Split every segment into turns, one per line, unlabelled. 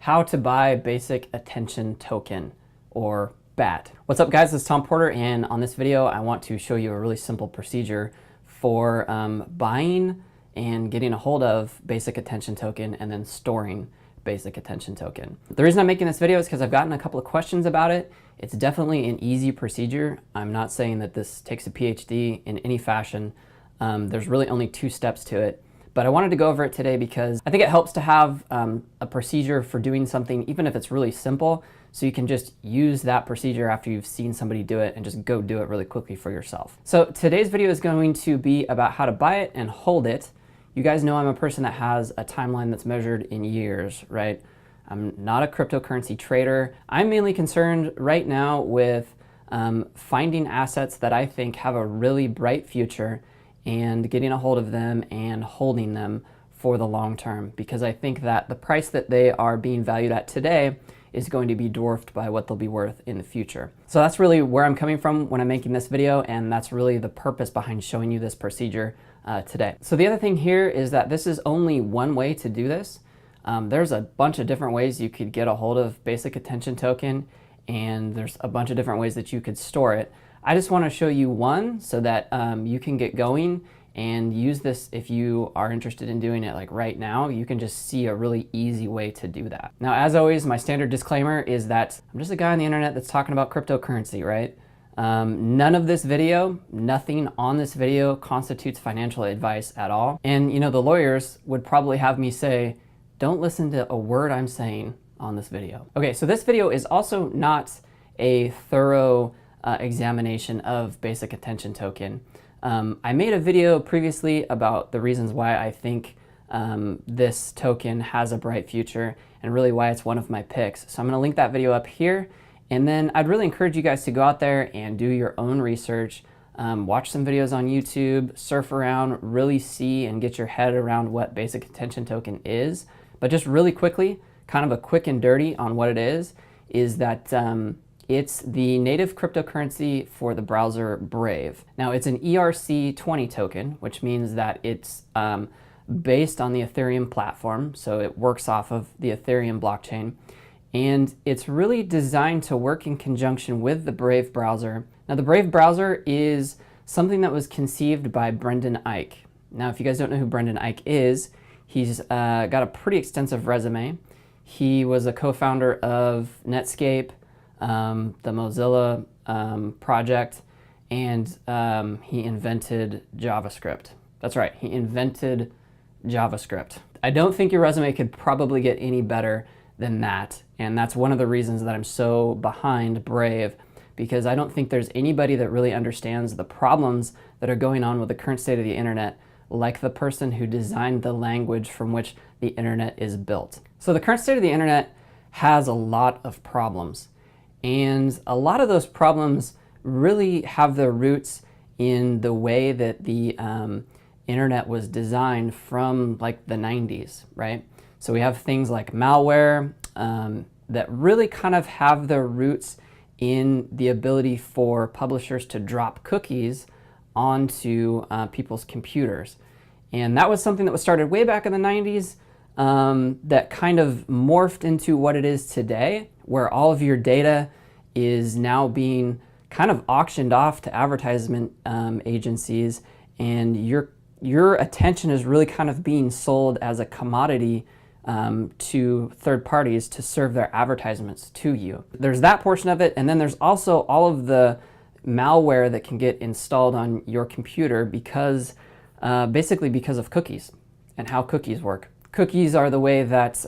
How to buy basic attention token, or BAT. What's up guys, this is Tom Porter, and on this video I want to show you a really simple procedure for buying and getting a hold of basic attention token and then storing basic attention token. The reason I'm making this video is because I've gotten a couple of questions about it. It's definitely an easy procedure. I'm not saying that this takes a PhD in any fashion. There's really only 2 steps to it. But I wanted to go over it today because I think it helps to have a procedure for doing something, even if it's really simple, so you can just use that procedure after you've seen somebody do it and just go do it really quickly for yourself. So today's video is going to be about how to buy it and hold it. You guys know I'm a person that has a timeline that's measured in years, right? I'm not a cryptocurrency trader. I'm mainly concerned right now with finding assets that I think have a really bright future and getting a hold of them and holding them for the long term, because I think that the price that they are being valued at today is going to be dwarfed by what they'll be worth in the future. So that's really where I'm coming from when I'm making this video, and that's really the purpose behind showing you this procedure today. So the other thing here is that this is only one way to do this. There's a bunch of different ways you could get a hold of basic attention token, and there's a bunch of different ways that you could store it. I just want to show you one so that you can get going and use this if you are interested in doing it like right now. You can just see a really easy way to do that. Now, as always, my standard disclaimer is that I'm just a guy on the internet that's talking about cryptocurrency, right? None of this video, nothing on this video constitutes financial advice at all. And you know, the lawyers would probably have me say, don't listen to a word I'm saying on this video. Okay, so this video is also not a thorough examination of basic attention token. I made a video previously about the reasons why I think this token has a bright future and really why it's one of my picks. So I'm going to link that video up here, and then I'd really encourage you guys to go out there and do your own research, watch some videos on YouTube, surf around, really see and get your head around what basic attention token is. But just really quickly, kind of a quick and dirty on what it is that it's the native cryptocurrency for the browser Brave. Now, it's an ERC20 token, which means that it's based on the Ethereum platform, so it works off of the Ethereum blockchain, and it's really designed to work in conjunction with the Brave browser. Now, the Brave browser is something that was conceived by Brendan Eich. Now, if you guys don't know who Brendan Eich is, he's got a pretty extensive resume. He was a co-founder of Netscape, the Mozilla project, and he invented JavaScript. That's right, he invented JavaScript. I don't think your resume could probably get any better than that, and that's one of the reasons that I'm so behind Brave, because I don't think there's anybody that really understands the problems that are going on with the current state of the internet like the person who designed the language from which the internet is built. So the current state of the internet has a lot of problems. And a lot of those problems really have their roots in the way that the internet was designed from like the 90s, right? So we have things like malware that really kind of have their roots in the ability for publishers to drop cookies onto people's computers. And that was something that was started way back in the 90s that kind of morphed into what it is today, where all of your data is now being kind of auctioned off to advertisement agencies, and your attention is really kind of being sold as a commodity to third parties to serve their advertisements to you. There's that portion of it, and then there's also all of the malware that can get installed on your computer because basically because of cookies and how cookies work. Cookies are the way that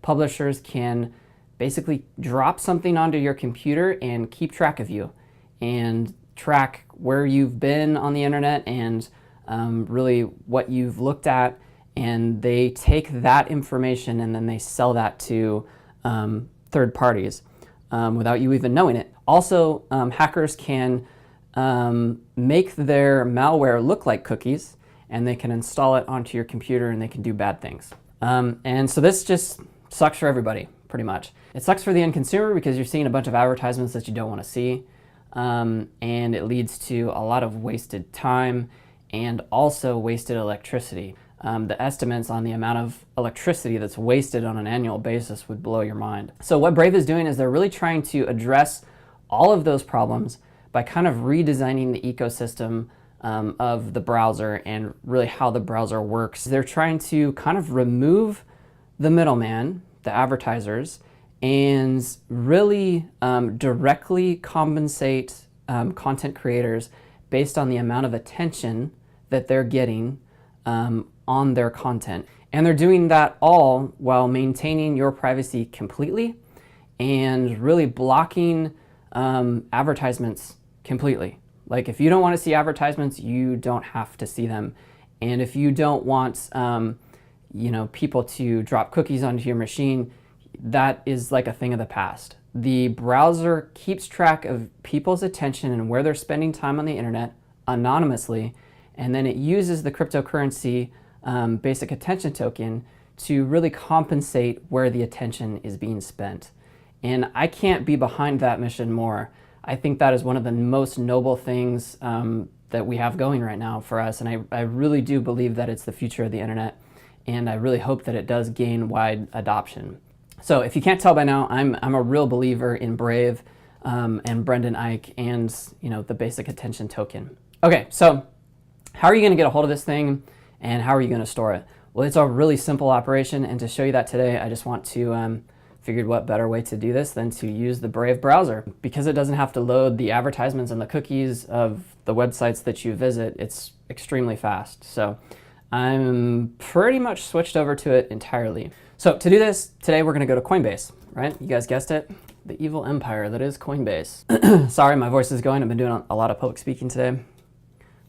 publishers can basically drop something onto your computer and keep track of you and track where you've been on the internet and really what you've looked at, and they take that information and then they sell that to third parties without you even knowing it. Also, hackers can make their malware look like cookies, and they can install it onto your computer and they can do bad things. And so this just sucks for everybody, pretty much. It sucks for the end consumer because you're seeing a bunch of advertisements that you don't want to see, and it leads to a lot of wasted time and also wasted electricity. the estimates on the amount of electricity that's wasted on an annual basis would blow your mind. So what Brave is doing is they're really trying to address all of those problems by kind of redesigning the ecosystem of the browser and really how the browser works. They're trying to kind of remove the middleman, the advertisers, and really directly compensate content creators based on the amount of attention that they're getting on their content. And they're doing that all while maintaining your privacy completely and really blocking advertisements completely. Like if you don't want to see advertisements, you don't have to see them. And if you don't want people to drop cookies onto your machine, that is like a thing of the past. The browser keeps track of people's attention and where they're spending time on the internet anonymously, and then it uses the cryptocurrency basic attention token to really compensate where the attention is being spent. And I can't be behind that mission more. I think that is one of the most noble things that we have going right now for us, and I really do believe that it's the future of the internet, and I really hope that it does gain wide adoption. So if you can't tell by now, I'm a real believer in Brave and Brendan Eich and the basic attention token. Okay, so how are you going to get a hold of this thing and how are you going to store it? Well, it's a really simple operation, and to show you that today, I just want to figured what better way to do this than to use the Brave browser. Because it doesn't have to load the advertisements and the cookies of the websites that you visit, it's extremely fast. So I'm pretty much switched over to it entirely. So to do this, today we're going to go to Coinbase, right? You guys guessed it, the evil empire that is Coinbase. Sorry, my voice is going. I've been doing a lot of public speaking today.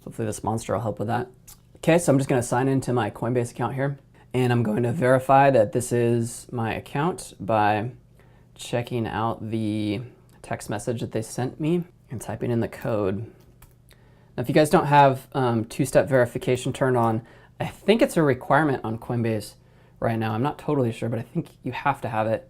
Hopefully this monster will help with that. Okay, so I'm just going to sign into my Coinbase account here, and I'm going to verify that this is my account by checking out the text message that they sent me and typing in the code. Now, if you guys don't have two-step verification turned on, I think it's a requirement on Coinbase right now. I'm not totally sure, but I think you have to have it.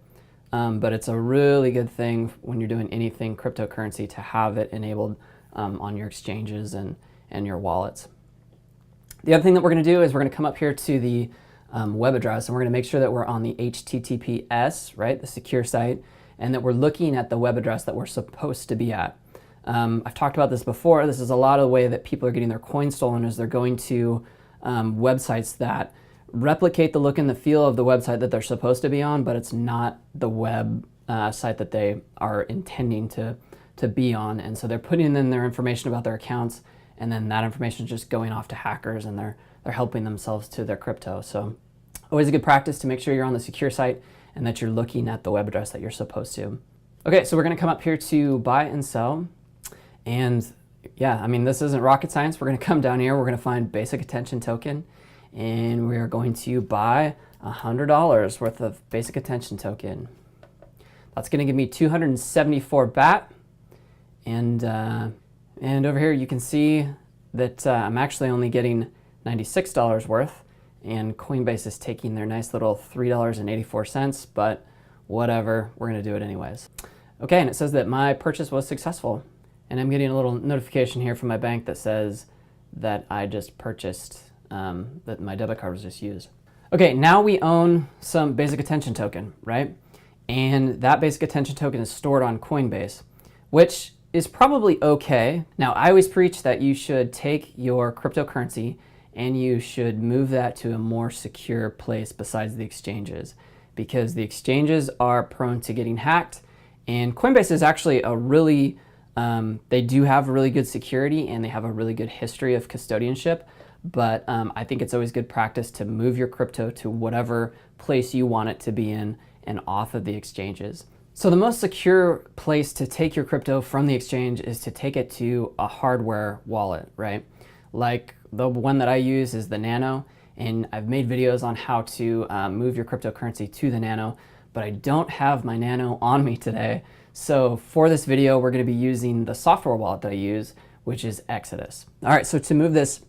But it's a really good thing when you're doing anything cryptocurrency to have it enabled on your exchanges and your wallets. The other thing that we're going to do is we're going to come up here to the web address, and we're going to make sure that we're on the HTTPS, right, the secure site, and that we're looking at the web address that we're supposed to be at. I've talked about this before. This is a lot of the way that people are getting their coins stolen, is they're going to websites that replicate the look and the feel of the website that they're supposed to be on, but it's not the web site that they are intending to be on. And so they're putting in their information about their accounts, and then that information is just going off to hackers, and they're helping themselves to their crypto. So always a good practice to make sure you're on the secure site and that you're looking at the web address that you're supposed to. Okay, so we're going to come up here to buy and sell. And yeah, I mean, this isn't rocket science. We're going to come down here. We're going to find basic attention token, and we are going to buy $100 worth of basic attention token. That's going to give me 274 BAT. And over here you can see that I'm actually only getting $96 worth, and Coinbase is taking their nice little $3.84, but whatever, we're going to do it anyways. Okay, and it says that my purchase was successful, and I'm getting a little notification here from my bank that says that I just purchased, that my debit card was just used. Okay, now we own some basic attention token, right? And that basic attention token is stored on Coinbase, which is probably okay. Now, I always preach that you should take your cryptocurrency and you should move that to a more secure place besides the exchanges, because the exchanges are prone to getting hacked, and Coinbase is actually a really, they do have really good security and they have a really good history of custodianship, but I think it's always good practice to move your crypto to whatever place you want it to be in and off of the exchanges. So the most secure place to take your crypto from the exchange is to take it to a hardware wallet, right? Like the one that I use is the Nano, and I've made videos on how to move your cryptocurrency to the Nano, but I don't have my Nano on me today. So for this video, we're going to be using the software wallet that I use, which is Exodus. All right, so to move this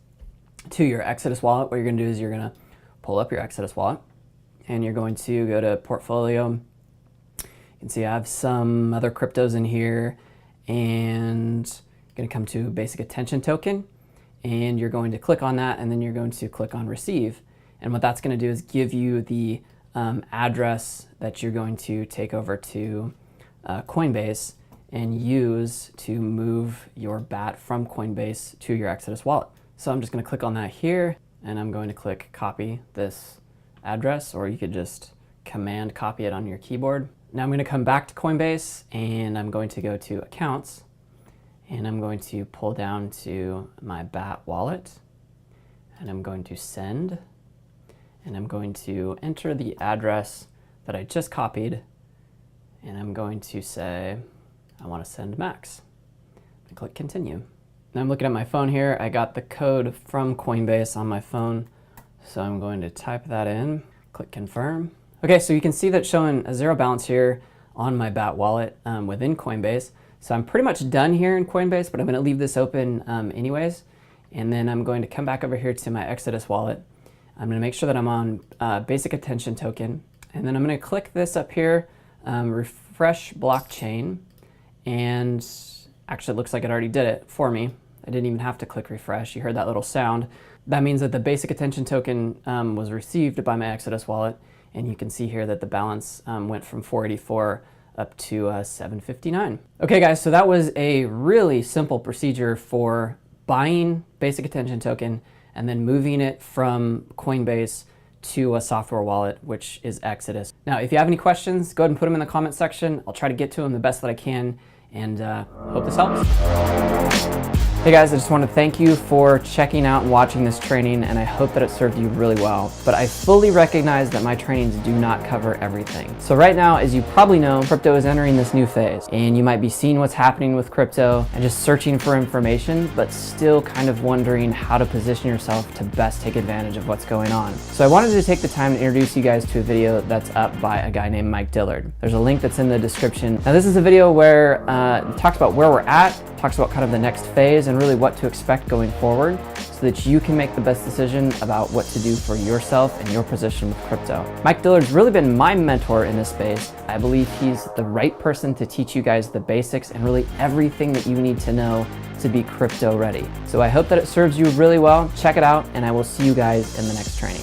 to your Exodus wallet, what you're going to do is you're going to pull up your Exodus wallet, and you're going to go to Portfolio. You can see I have some other cryptos in here, and you're going to come to Basic Attention Token, and you're going to click on that, and then you're going to click on Receive. And what that's going to do is give you the address that you're going to take over to Coinbase and use to move your BAT from Coinbase to your Exodus wallet. So I'm just going to click on that here, and I'm going to click copy this address, or you could just command copy it on your keyboard. Now I'm going to come back to Coinbase, and I'm going to go to accounts, and I'm going to pull down to my BAT wallet, and I'm going to send, and I'm going to enter the address that I just copied, and I'm going to say I want to send max. And click continue. Now I'm looking at my phone here. I got the code from Coinbase on my phone, so I'm going to type that in, click confirm. Okay, so you can see that showing a zero balance here on my BAT wallet within Coinbase. So I'm pretty much done here in Coinbase, but I'm going to leave this open anyways. And then I'm going to come back over here to my Exodus wallet. I'm going to make sure that I'm on basic attention token. And then I'm going to click this up here, refresh blockchain. And actually it looks like it already did it for me. I didn't even have to click refresh. You heard that little sound. That means that the basic attention token was received by my Exodus wallet. And you can see here that the balance went from 484 up to 759. Okay guys, so that was a really simple procedure for buying basic attention token and then moving it from Coinbase to a software wallet, which is Exodus. Now, if you have any questions, go ahead and put them in the comment section. I'll try to get to them the best that I can, and hope this helps. Hey guys, I just want to thank you for checking out and watching this training, and I hope that it served you really well. But I fully recognize that my trainings do not cover everything. So right now, as you probably know, crypto is entering this new phase, and you might be seeing what's happening with crypto and just searching for information, but still kind of wondering how to position yourself to best take advantage of what's going on. So I wanted to take the time to introduce you guys to a video that's up by a guy named Mike Dillard. There's a link that's in the description. Now this is a video where it talks about where we're at, talks about kind of the next phase and really what to expect going forward so that you can make the best decision about what to do for yourself and your position with crypto. Mike Dillard's really been my mentor in this space. I believe he's the right person to teach you guys the basics and really everything that you need to know to be crypto ready. So I hope that it serves you really well. Check it out, and I will see you guys in the next training.